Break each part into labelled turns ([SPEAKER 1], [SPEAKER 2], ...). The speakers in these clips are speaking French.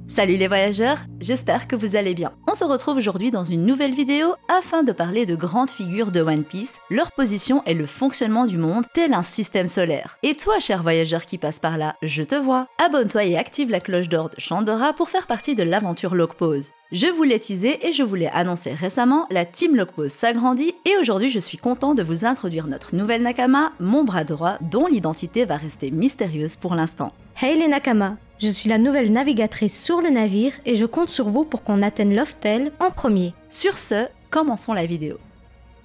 [SPEAKER 1] Salut les voyageurs, j'espère que vous allez bien. On se retrouve aujourd'hui dans une nouvelle vidéo afin de parler de grandes figures de One Piece, leur position et le fonctionnement du monde tel un système solaire. Et toi, cher voyageur qui passe par là, je te vois. Abonne-toi et active la cloche d'or de Chandora pour faire partie de l'aventure Logpause. Je vous l'ai teasé et je vous l'ai annoncé récemment, la team Logpause s'agrandit et aujourd'hui je suis content de vous introduire notre nouvelle Nakama, mon bras droit, dont l'identité va rester mystérieuse pour l'instant.
[SPEAKER 2] Hey les Nakama, je suis la nouvelle navigatrice sur le navire et je compte sur vous pour qu'on atteigne Loftel en premier.
[SPEAKER 1] Sur ce, commençons la vidéo.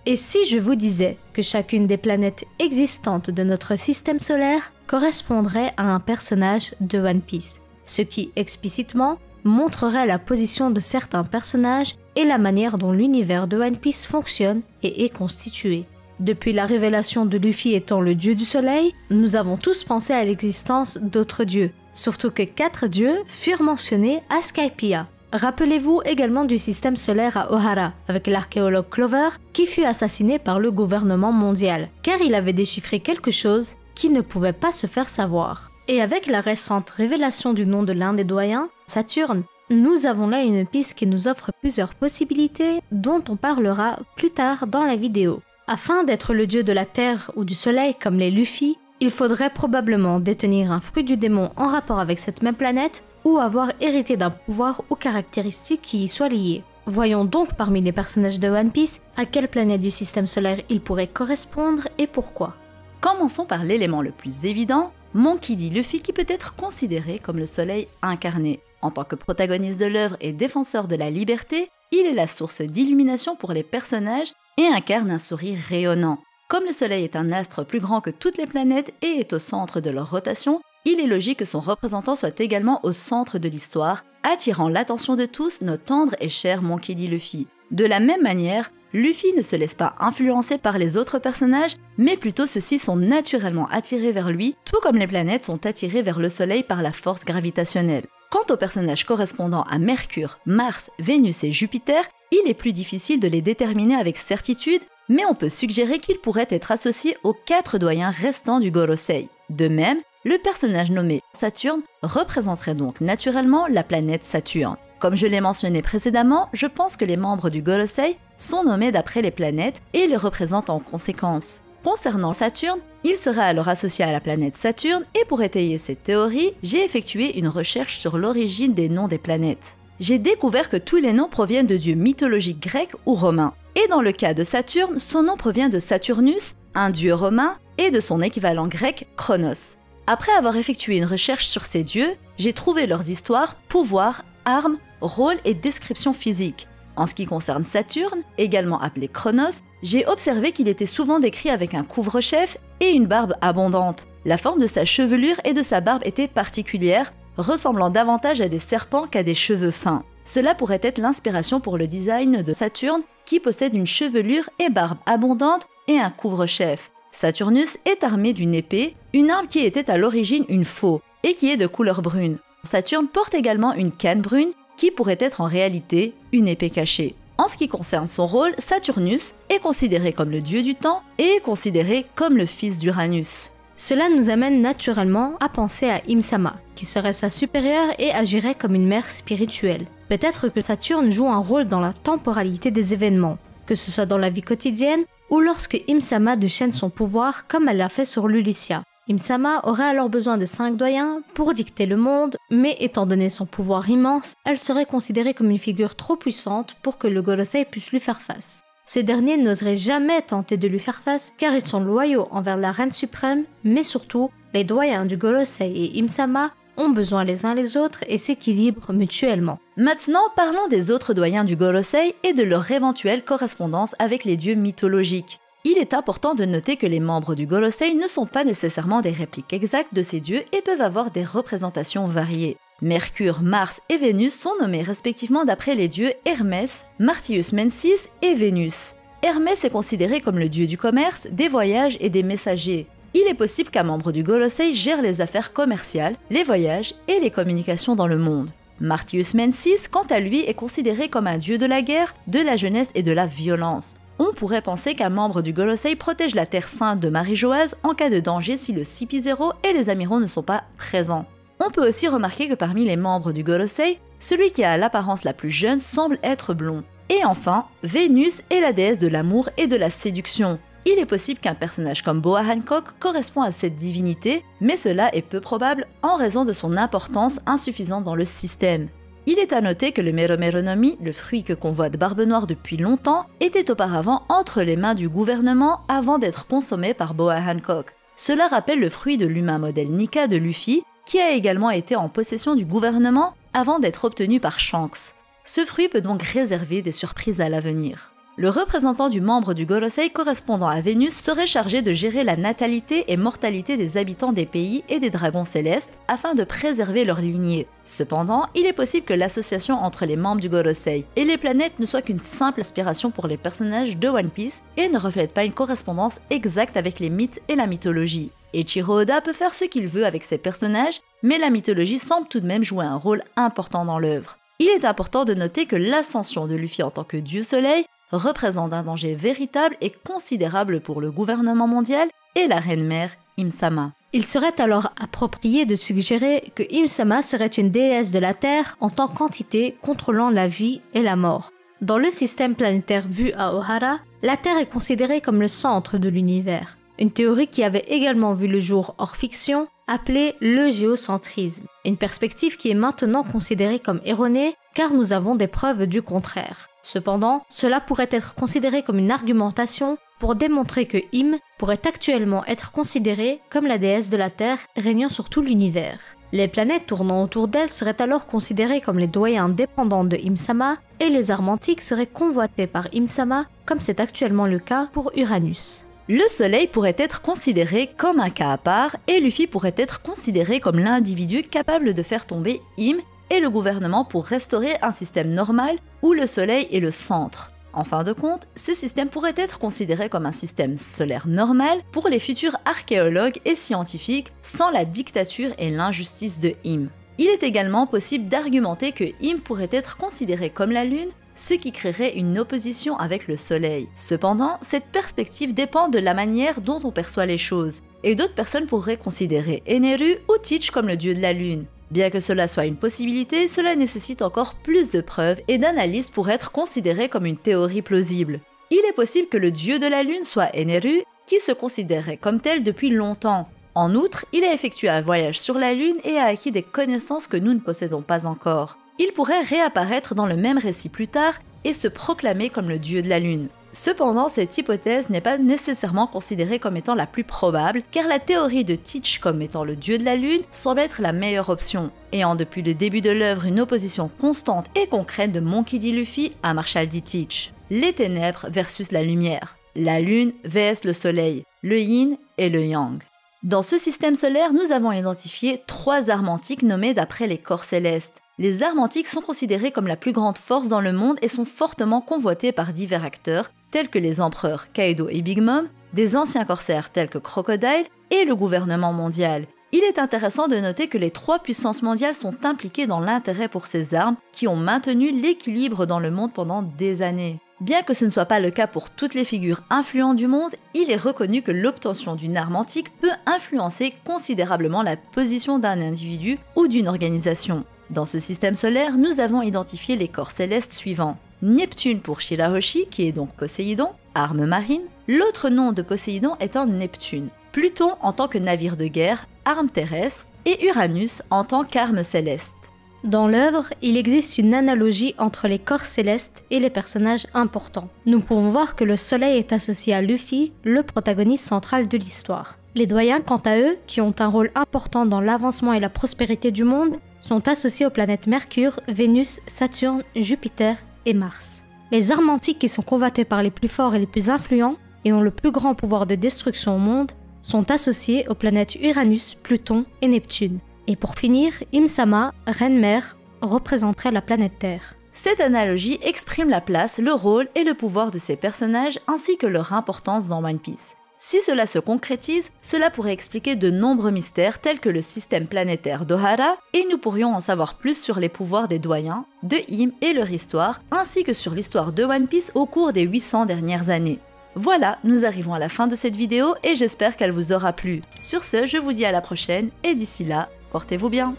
[SPEAKER 2] Et si je vous disais que chacune des planètes existantes de notre système solaire correspondrait à un personnage de One Piece, ce qui, explicitement, montrerait la position de certains personnages et la manière dont l'univers de One Piece fonctionne et est constitué. Depuis la révélation de Luffy étant le dieu du soleil, nous avons tous pensé à l'existence d'autres dieux, surtout que 4 dieux furent mentionnés à Skypiea. Rappelez-vous également du système solaire à Ohara, avec l'archéologue Clover, qui fut assassiné par le gouvernement mondial, car il avait déchiffré quelque chose qui ne pouvait pas se faire savoir. Et avec la récente révélation du nom de l'un des doyens, Saturne, nous avons là une piste qui nous offre plusieurs possibilités dont on parlera plus tard dans la vidéo. Afin d'être le dieu de la terre ou du soleil comme les Luffy, il faudrait probablement détenir un fruit du démon en rapport avec cette même planète ou avoir hérité d'un pouvoir ou caractéristique qui y soit lié. Voyons donc parmi les personnages de One Piece à quelle planète du système solaire il pourrait correspondre et pourquoi.
[SPEAKER 1] Commençons par l'élément le plus évident, Monkey D. Luffy qui peut être considéré comme le soleil incarné. En tant que protagoniste de l'œuvre et défenseur de la liberté, il est la source d'illumination pour les personnages et incarne un sourire rayonnant. Comme le soleil est un astre plus grand que toutes les planètes et est au centre de leur rotation, il est logique que son représentant soit également au centre de l'histoire, attirant l'attention de tous notre tendre et cher Monkey D. Luffy. De la même manière, Luffy ne se laisse pas influencer par les autres personnages, mais plutôt ceux-ci sont naturellement attirés vers lui, tout comme les planètes sont attirées vers le soleil par la force gravitationnelle. Quant aux personnages correspondant à Mercure, Mars, Vénus et Jupiter, il est plus difficile de les déterminer avec certitude, mais on peut suggérer qu'ils pourraient être associés aux 4 doyens restants du Gorosei. De même, le personnage nommé Saturne représenterait donc naturellement la planète Saturne. Comme je l'ai mentionné précédemment, je pense que les membres du Gorosei sont nommés d'après les planètes et les représentent en conséquence. Concernant Saturne, il serait alors associé à la planète Saturne et pour étayer cette théorie, j'ai effectué une recherche sur l'origine des noms des planètes. J'ai découvert que tous les noms proviennent de dieux mythologiques grecs ou romains. Et dans le cas de Saturne, son nom provient de Saturnus, un dieu romain, et de son équivalent grec Chronos. Après avoir effectué une recherche sur ces dieux, j'ai trouvé leurs histoires, pouvoirs, armes, rôles et descriptions physiques. En ce qui concerne Saturne, également appelé Chronos, j'ai observé qu'il était souvent décrit avec un couvre-chef et une barbe abondante. La forme de sa chevelure et de sa barbe était particulière, ressemblant davantage à des serpents qu'à des cheveux fins. Cela pourrait être l'inspiration pour le design de Saturne qui possède une chevelure et barbe abondante et un couvre-chef. Saturnus est armé d'une épée, une arme qui était à l'origine une faux et qui est de couleur brune. Saturne porte également une canne brune qui pourrait être en réalité une épée cachée. En ce qui concerne son rôle, Saturnus est considéré comme le dieu du temps et est considéré comme le fils d'Uranus.
[SPEAKER 2] Cela nous amène naturellement à penser à Im-sama, qui serait sa supérieure et agirait comme une mère spirituelle. Peut-être que Saturne joue un rôle dans la temporalité des événements, que ce soit dans la vie quotidienne ou lorsque Im-sama déchaîne son pouvoir comme elle l'a fait sur Lulusia. Im-sama aurait alors besoin des 5 doyens pour dicter le monde, mais étant donné son pouvoir immense, elle serait considérée comme une figure trop puissante pour que le Gorosei puisse lui faire face. Ces derniers n'oseraient jamais tenter de lui faire face car ils sont loyaux envers la reine suprême, mais surtout, les doyens du Gorosei et Im-sama ont besoin les uns les autres et s'équilibrent mutuellement.
[SPEAKER 1] Maintenant, parlons des autres doyens du Gorosei et de leur éventuelle correspondance avec les dieux mythologiques. Il est important de noter que les membres du Gorosei ne sont pas nécessairement des répliques exactes de ces dieux et peuvent avoir des représentations variées. Mercure, Mars et Vénus sont nommés respectivement d'après les dieux Hermès, Martius Mensis et Vénus. Hermès est considéré comme le dieu du commerce, des voyages et des messagers. Il est possible qu'un membre du Gorosei gère les affaires commerciales, les voyages et les communications dans le monde. Martius Mensis, quant à lui, est considéré comme un dieu de la guerre, de la jeunesse et de la violence. On pourrait penser qu'un membre du Gorosei protège la terre sainte de Marie-Joase en cas de danger si le CP0 et les amiraux ne sont pas présents. On peut aussi remarquer que parmi les membres du Gorosei, celui qui a l'apparence la plus jeune semble être blond. Et enfin, Vénus est la déesse de l'amour et de la séduction. Il est possible qu'un personnage comme Boa Hancock corresponde à cette divinité, mais cela est peu probable en raison de son importance insuffisante dans le système. Il est à noter que le Meromeronomi, le fruit que convoite Barbe Noire depuis longtemps, était auparavant entre les mains du gouvernement avant d'être consommé par Boa Hancock. Cela rappelle le fruit de l'humain modèle Nika de Luffy, qui a également été en possession du gouvernement avant d'être obtenu par Shanks. Ce fruit peut donc réserver des surprises à l'avenir. Le représentant du membre du Gorosei correspondant à Vénus serait chargé de gérer la natalité et mortalité des habitants des pays et des dragons célestes afin de préserver leur lignée. Cependant, il est possible que l'association entre les membres du Gorosei et les planètes ne soit qu'une simple aspiration pour les personnages de One Piece et ne reflète pas une correspondance exacte avec les mythes et la mythologie. Eiichiro Oda peut faire ce qu'il veut avec ses personnages, mais la mythologie semble tout de même jouer un rôle important dans l'œuvre. Il est important de noter que l'ascension de Luffy en tant que dieu soleil représente un danger véritable et considérable pour le gouvernement mondial et la reine-mère Im-sama.
[SPEAKER 2] Il serait alors approprié de suggérer que Im-sama serait une déesse de la Terre en tant qu'entité contrôlant la vie et la mort. Dans le système planétaire vu à Ohara, la Terre est considérée comme le centre de l'univers. Une théorie qui avait également vu le jour hors fiction, appelée le géocentrisme. Une perspective qui est maintenant considérée comme erronée car nous avons des preuves du contraire. Cependant, cela pourrait être considéré comme une argumentation pour démontrer que Im pourrait actuellement être considérée comme la déesse de la Terre régnant sur tout l'univers. Les planètes tournant autour d'elle seraient alors considérées comme les doyens dépendants de Im-sama et les armes antiques seraient convoitées par Im-sama comme c'est actuellement le cas pour Uranus.
[SPEAKER 1] Le Soleil pourrait être considéré comme un cas à part et Luffy pourrait être considéré comme l'individu capable de faire tomber Im et le gouvernement pour restaurer un système normal où le Soleil est le centre. En fin de compte, ce système pourrait être considéré comme un système solaire normal pour les futurs archéologues et scientifiques sans la dictature et l'injustice de Im. Il est également possible d'argumenter que Im pourrait être considéré comme la Lune, ce qui créerait une opposition avec le Soleil. Cependant, cette perspective dépend de la manière dont on perçoit les choses, et d'autres personnes pourraient considérer Eneru ou Teach comme le dieu de la Lune. Bien que cela soit une possibilité, cela nécessite encore plus de preuves et d'analyses pour être considéré comme une théorie plausible. Il est possible que le dieu de la Lune soit Eneru, qui se considérait comme tel depuis longtemps. En outre, il a effectué un voyage sur la Lune et a acquis des connaissances que nous ne possédons pas encore. Il pourrait réapparaître dans le même récit plus tard et se proclamer comme le dieu de la Lune. Cependant, cette hypothèse n'est pas nécessairement considérée comme étant la plus probable, car la théorie de Teach comme étant le dieu de la Lune semble être la meilleure option, ayant depuis le début de l'œuvre une opposition constante et concrète de Monkey D. Luffy à Marshall D. Teach. Les ténèbres versus la lumière, la Lune vs le Soleil, le Yin et le Yang. Dans ce système solaire, nous avons identifié 3 armes antiques nommées d'après les corps célestes. Les armes antiques sont considérées comme la plus grande force dans le monde et sont fortement convoitées par divers acteurs, tels que les empereurs Kaido et Big Mom, des anciens corsaires tels que Crocodile et le gouvernement mondial. Il est intéressant de noter que les 3 puissances mondiales sont impliquées dans l'intérêt pour ces armes qui ont maintenu l'équilibre dans le monde pendant des années. Bien que ce ne soit pas le cas pour toutes les figures influentes du monde, il est reconnu que l'obtention d'une arme antique peut influencer considérablement la position d'un individu ou d'une organisation. Dans ce système solaire, nous avons identifié les corps célestes suivants. Neptune pour Shirahoshi, qui est donc Poséidon, arme marine. L'autre nom de Poséidon étant Neptune. Pluton en tant que navire de guerre, arme terrestre. Et Uranus en tant qu'arme céleste.
[SPEAKER 2] Dans l'œuvre, il existe une analogie entre les corps célestes et les personnages importants. Nous pouvons voir que le Soleil est associé à Luffy, le protagoniste central de l'histoire. Les doyens, quant à eux, qui ont un rôle important dans l'avancement et la prospérité du monde, sont associés aux planètes Mercure, Vénus, Saturne, Jupiter et Mars. Les armes antiques qui sont convoitées par les plus forts et les plus influents et ont le plus grand pouvoir de destruction au monde sont associées aux planètes Uranus, Pluton et Neptune. Et pour finir, Im-sama, reine-mère, représenterait la planète Terre.
[SPEAKER 1] Cette analogie exprime la place, le rôle et le pouvoir de ces personnages ainsi que leur importance dans One Piece. Si cela se concrétise, cela pourrait expliquer de nombreux mystères tels que le système planétaire d'Ohara, et nous pourrions en savoir plus sur les pouvoirs des doyens, de Im et leur histoire, ainsi que sur l'histoire de One Piece au cours des 800 dernières années. Voilà, nous arrivons à la fin de cette vidéo et j'espère qu'elle vous aura plu. Sur ce, je vous dis à la prochaine et d'ici là, portez-vous bien.